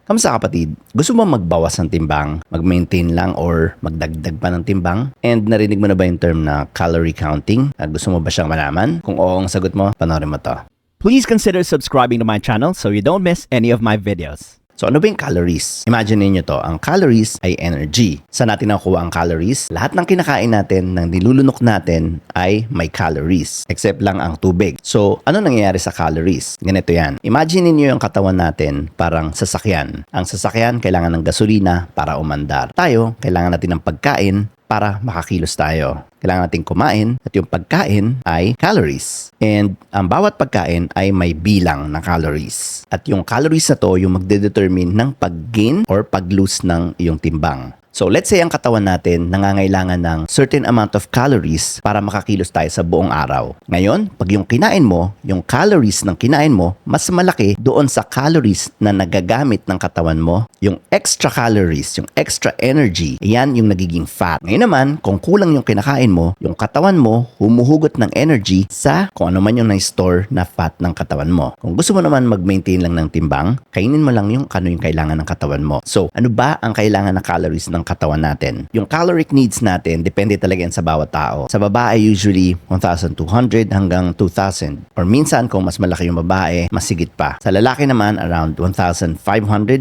Kamusta kapatid? Gusto mo magbawas ng timbang, mag-maintain lang or magdagdag pa ng timbang? And narinig mo na ba yung term na calorie counting? At gusto mo ba siyang malaman? Kung oo ang sagot mo, panoorin mo to. Please consider subscribing to my channel so you don't miss any of my videos. So ano ba yung calories? Imagine niyo to, ang calories ay energy. Saan natin nakuha ang calories? Lahat ng kinakain natin, ng nilulunok natin ay may calories. Except lang ang tubig. So ano nangyayari sa calories? Ganito yan. Imagine niyo yung katawan natin parang sasakyan. Ang sasakyan kailangan ng gasolina para umandar. Tayo, kailangan natin ng pagkain para makakilos tayo. Kailangan natin kumain at yung pagkain ay calories. And ang bawat pagkain ay may bilang ng calories. At yung calories na to yung magdedetermine ng pag-gain or pag-lose ng iyong timbang. So let's say ang katawan natin nangangailangan ng certain amount of calories para makakilos tayo sa buong araw. Ngayon, pag yung kinain mo, yung calories ng kinain mo, mas malaki doon sa calories na nagagamit ng katawan mo. Yung extra calories, yung extra energy, yan yung nagiging fat. Ngayon naman, kung kulang yung kinakain mo, yung katawan mo humuhugot ng energy sa kung ano man yung na-store na fat ng katawan mo. Kung gusto mo naman mag-maintain lang ng timbang, kainin mo lang yung kano yung kailangan ng katawan mo. So, ano ba ang kailangan na calories ng katawan natin? Yung caloric needs natin, depende talaga yan sa bawat tao. Sa babae, usually 1,200 hanggang 2,000. Or minsan, kung mas malaki yung babae, mas sigit pa. Sa lalaki naman, around 1,500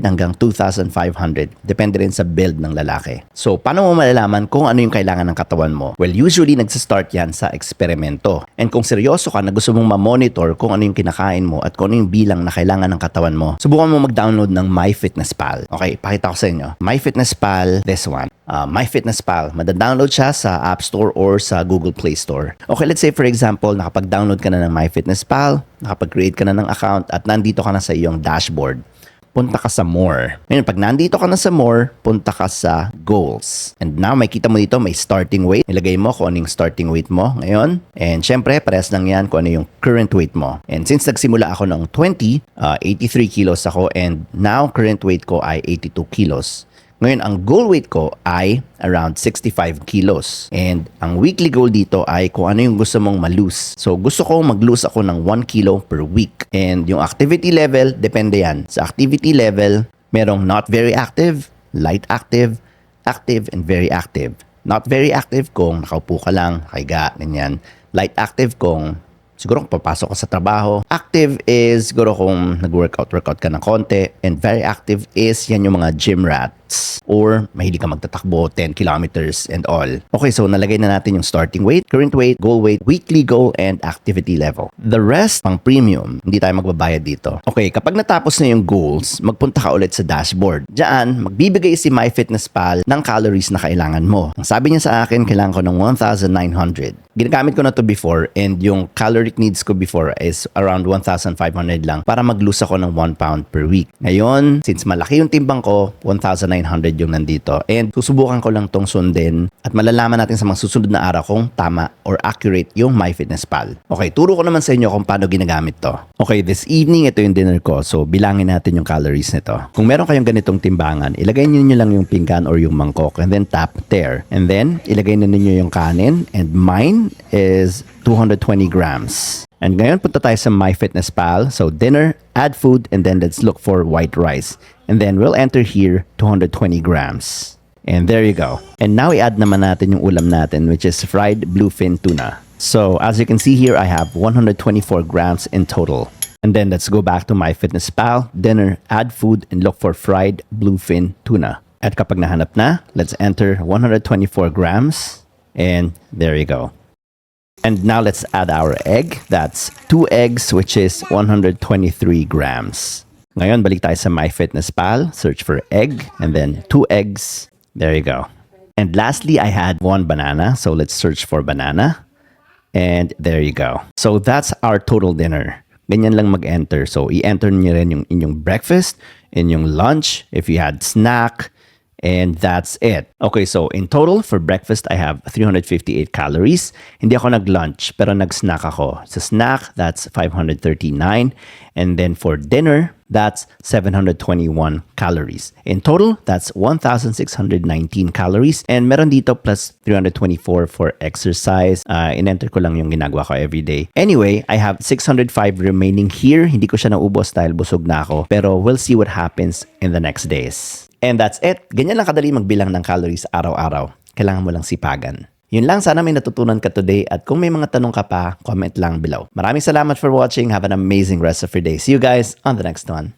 hanggang 2,500. Depende rin sa build ng lalaki. So, paano mo malalaman kung ano yung kailangan ng katawan mo? Well, usually, nagsistart yan sa eksperimento. And kung seryoso ka na gusto mong ma-monitor kung ano yung kinakain mo at kung ano yung bilang na kailangan ng katawan mo, subukan mo mag-download ng MyFitnessPal. Okay, pakita ko sa inyo. MyFitnessPal, this one. MyFitnessPal. Mada-download siya sa App Store or sa Google Play Store. Okay, let's say for example, nakapag-download ka na ng MyFitnessPal, nakapag-create ka na ng account at nandito ka na sa iyong dashboard. Punta ka sa More. Ngayon, pag nandito ka na sa More, punta ka sa Goals. And now, makita mo dito, may starting weight. Ilagay mo kung ano yung starting weight mo ngayon. And syempre, parehas lang yan kung ano yung current weight mo. And since nagsimula ako ng 20, 83 kilos ako. And now, current weight ko ay 82 kilos. Ngayon, ang goal weight ko ay around 65 kilos. And ang weekly goal dito ay kung ano yung gusto mong ma-lose. So, gusto ko mag-lose ako ng 1 kilo per week. And yung activity level, depende yan. Sa activity level, merong not very active, light active, active, and very active. Not very active kung nakaupo ka lang, kaiga, ganyan. Light active kung siguro kung papasok ka sa trabaho. Active is siguro kung nag-workout ka ng konti. And very active is yan yung mga gym rats. Or mahilig ka magtatakbo 10 kilometers and all. Okay, so nalagay na natin yung starting weight, current weight, goal weight, weekly goal, and activity level. The rest, pang premium, hindi tayo magbabayad dito. Okay, kapag natapos na yung goals, magpunta ka ulit sa dashboard. Diyan, magbibigay si MyFitnessPal ng calories na kailangan mo. Ang sabi niya sa akin, kailangan ko ng 1,900. Ginagamit ko na to before and yung caloric needs ko before is around 1,500 lang para mag-lose ako ng 1 pound per week. Ngayon, since malaki yung timbang ko, 1,900 yung nandito. And susubukan ko lang tong sundin at malalaman natin sa mga susunod na araw kung tama or accurate yung MyFitnessPal. Okay, turo ko naman sa inyo kung paano ginagamit to. Okay, this evening, ito yung dinner ko. So, bilangin natin yung calories nito. Kung meron kayong ganitong timbangan, ilagay niyo lang yung pinggan or yung mangkok and then tap there. And then, ilagay na ninyo yung kanin and mine is 220 grams. And ngayon punta tayo sa MyFitnessPal. So dinner, add food, and then let's look for white rice. And then we'll enter here 220 grams. And there you go. And now i-add naman natin yung ulam natin which is fried bluefin tuna. So as you can see here, I have 124 grams in total. And then let's go back to MyFitnessPal. Dinner, add food, and look for fried bluefin tuna. At kapag nahanap na, let's enter 124 grams. And there you go. And now let's add our egg. That's 2 eggs, which is 123 grams. Ngayon, balik tayo sa MyFitnessPal. Search for egg, and then 2 eggs. There you go. And lastly, I had 1 banana. So let's search for banana. And there you go. So that's our total dinner. Ganyan lang mag-enter. So i-enter niyo rin yung inyong breakfast, inyong lunch, if you had snack, And that's it. Okay, so in total for breakfast, I have 358 calories. Hindi ako nag-lunch, pero nag-snack ako. Sa snack, that's 539. And then for dinner, that's 721 calories. In total, that's 1,619 calories. And meron dito plus 324 for exercise. In-enter ko lang yung ginagawa ko every day. Anyway, I have 605 remaining here. Hindi ko siya naubos dahil busog na ako. Pero we'll see what happens in the next days. And that's it. Ganyan lang kadali magbilang ng calories araw-araw. Kailangan mo lang sipagan. Yun lang, sana may natutunan ka today at kung may mga tanong ka pa, comment lang below. Maraming salamat for watching. Have an amazing rest of your day. See you guys on the next one.